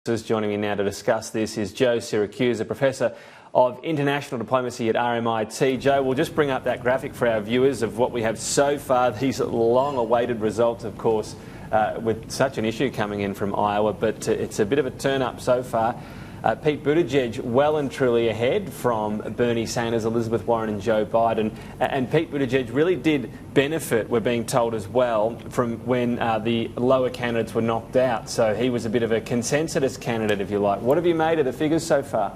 Joining me now to discuss this is Joe Siracusa, Professor of International Diplomacy at RMIT. Joe, we'll just bring up that graphic for our viewers of what we have so far, these long-awaited results, of course, with such an issue coming in from Iowa, but it's a bit of a turn-up so far. Pete Buttigieg well and truly ahead from Bernie Sanders, Elizabeth Warren and Joe Biden. And Pete Buttigieg really did benefit, we're being told as well, from when the lower candidates were knocked out. So he was a bit of a consensus candidate, if you like. What have you made of the figures so far?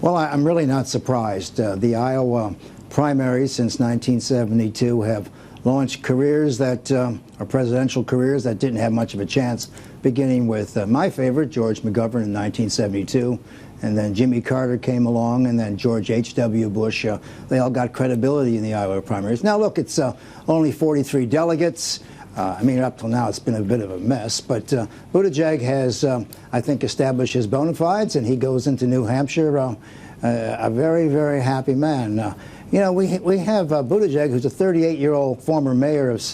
Well, I'm really not surprised. The Iowa primaries since 1972 have launched careers that are presidential careers that didn't have much of a chance, beginning with my favorite, George McGovern in 1972, and then Jimmy Carter came along, and then George H.W. Bush. They all got credibility in the Iowa primaries. Now, look, it's only 43 delegates. I mean, up till now, it's been a bit of a mess, but Buttigieg has, I think, established his bona fides, and he goes into New Hampshire a very, very happy man. You know, we have Buttigieg, who's a 38-year-old former mayor of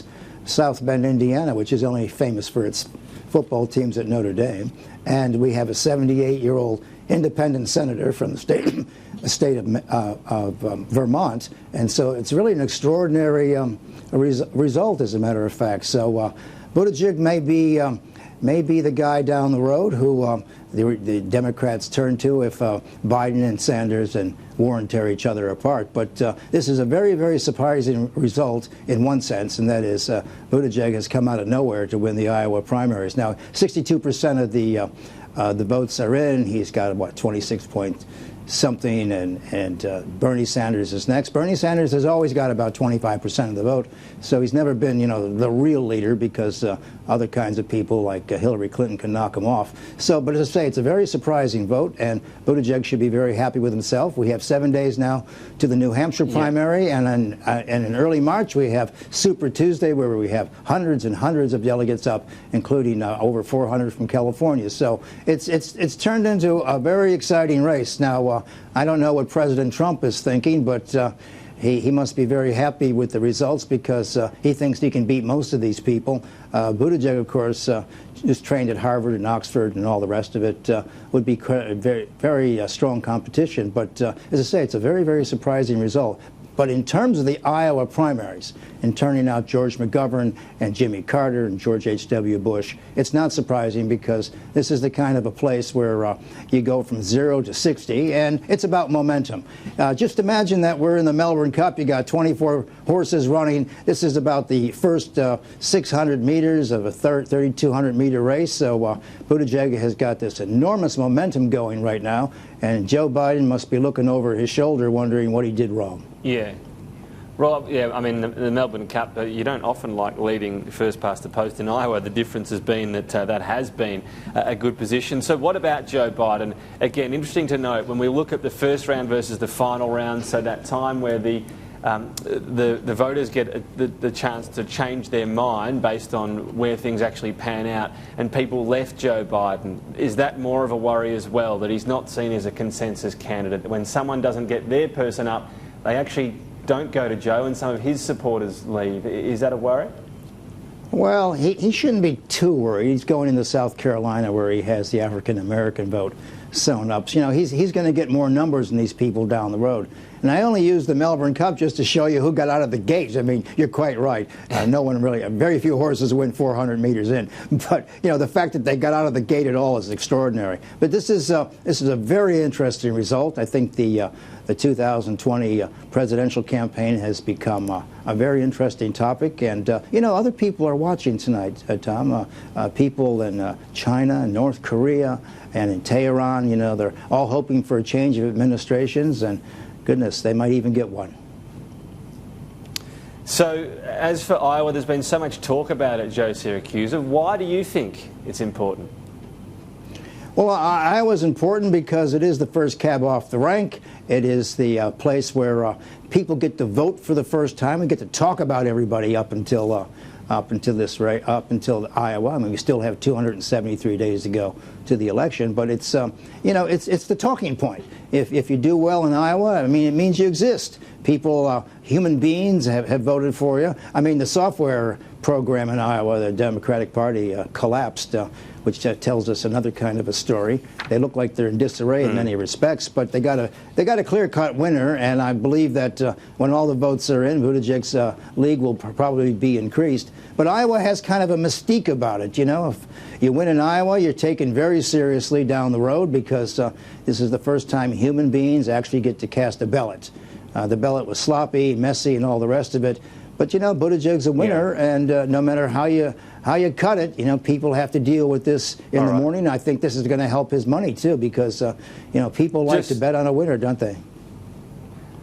South Bend, Indiana, which is only famous for its football teams at Notre Dame, and we have a 78-year-old independent senator from the state of Vermont, and so it's really an extraordinary result, as a matter of fact. So Buttigieg may be the guy down the road who the Democrats turn to if Biden and Sanders and Warren tear each other apart. But this is a very, very surprising result in one sense, and that is Buttigieg has come out of nowhere to win the Iowa primaries. Now, 62% of the votes are in. He's got, what, 26 point something, and Bernie Sanders is next. Bernie Sanders has always got about 25% of the vote, so he's never been, you know, the real leader, because other kinds of people like Hillary Clinton can knock him off. So, but as I say, it's a very surprising vote, and Buttigieg should be very happy with himself. We have 7 days now to the New Hampshire primary, and in early March we have Super Tuesday, where we have hundreds and hundreds of delegates up, including over 400 from California. So it's turned into a very exciting race. Now, I don't know what President Trump is thinking, but he must be very happy with the results, because he thinks he can beat most of these people. Buttigieg, of course, is trained at Harvard and Oxford and all the rest of it, would be very, very strong competition. But as I say, it's a very, very surprising result. But in terms of the Iowa primaries, in turning out George McGovern and Jimmy Carter and George H.W. Bush, it's not surprising, because this is the kind of a place where you go from 0 to 60, and it's about momentum. Just imagine that we're in the Melbourne Cup. You got 24 horses running. This is about the first 600 meters of a 3,200-meter race. So Buttigieg has got this enormous momentum going right now, and Joe Biden must be looking over his shoulder wondering what he did wrong. Yeah. Rob, yeah, I mean, the Melbourne Cup, you don't often like leading first past the post in Iowa. The difference has been that that has been a good position. So what about Joe Biden? Again, interesting to note, when we look at the first round versus the final round, so that time where the voters get the chance to change their mind based on where things actually pan out, and people left Joe Biden. Is that more of a worry as well, that he's not seen as a consensus candidate? When someone doesn't get their person up, they actually don't go to Joe, and some of his supporters leave. Is that a worry? Well, he shouldn't be too worried. He's going into South Carolina, where he has the African-American vote sewn up. So, you know, he's going to get more numbers than these people down the road. And I only used the Melbourne Cup just to show you who got out of the gate. I mean, you're quite right. No one really, very few horses went 400 meters in. But, you know, the fact that they got out of the gate at all is extraordinary. But this is a very interesting result. I think the 2020 presidential campaign has become a very interesting topic. And, you know, other people are watching tonight, Tom. People in China and North Korea and in Tehran, you know, they're all hoping for a change of administrations, and goodness, they might even get one. So, as for Iowa, there's been so much talk about it, Joe Siracusa. Why do you think it's important? Well, Iowa's important because it is the first cab off the rank. It is the place where people get to vote for the first time and get to talk about everybody up until Iowa. I mean, we still have 273 days to go to the election, but it's you know, it's the talking point. If you do well in Iowa, I mean, it means you exist. People, human beings have voted for you. I mean, the software program in Iowa, the Democratic Party collapsed which tells us another kind of a story. They look like they're in disarray in many respects, but they got a clear-cut winner, and I believe that when all the votes are in, Buttigieg's league will probably be increased. But Iowa has kind of a mystique about it. You know, if you win in Iowa, you're taken very seriously down the road, because this is the first time human beings actually get to cast a ballot. The ballot was sloppy, messy, and all the rest of it. But, you know, Buttigieg's a winner, and no matter how you cut it, you know, people have to deal with this in the morning. I think this is going to help his money, too, because, you know, people like to bet on a winner, don't they?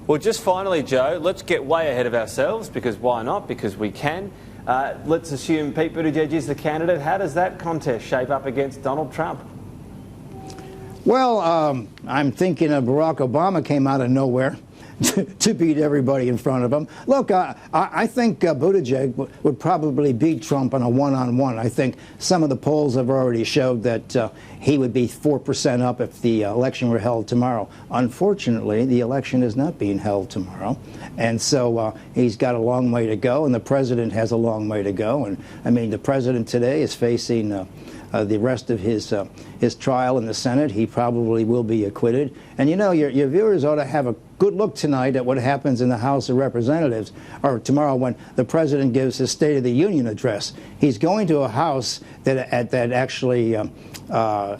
Well, just finally, Joe, let's get way ahead of ourselves, because why not? Because we can. Let's assume Pete Buttigieg is the candidate. How does that contest shape up against Donald Trump? Well, I'm thinking Barack Obama came out of nowhere to beat everybody in front of him. Look, I think Buttigieg would probably beat Trump on a one-on-one. I think some of the polls have already showed that he would be 4% up if the election were held tomorrow. Unfortunately, the election is not being held tomorrow, and so he's got a long way to go, and the president has a long way to go. And I mean, the president today is facing the rest of his trial in the Senate. He probably will be acquitted. And you know, your viewers ought to have a good look tonight at what happens in the House of Representatives, or tomorrow when the president gives his State of the Union address. He's going to a House that actually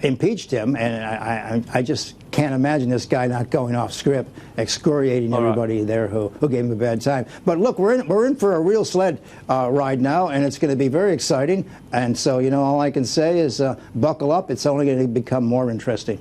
impeached him, and I just can't imagine this guy not going off script, excoriating everybody there who gave him a bad time. But look, we're in for a real sled ride now, and it's going to be very exciting. And so, you know, all I can say is buckle up. It's only going to become more interesting.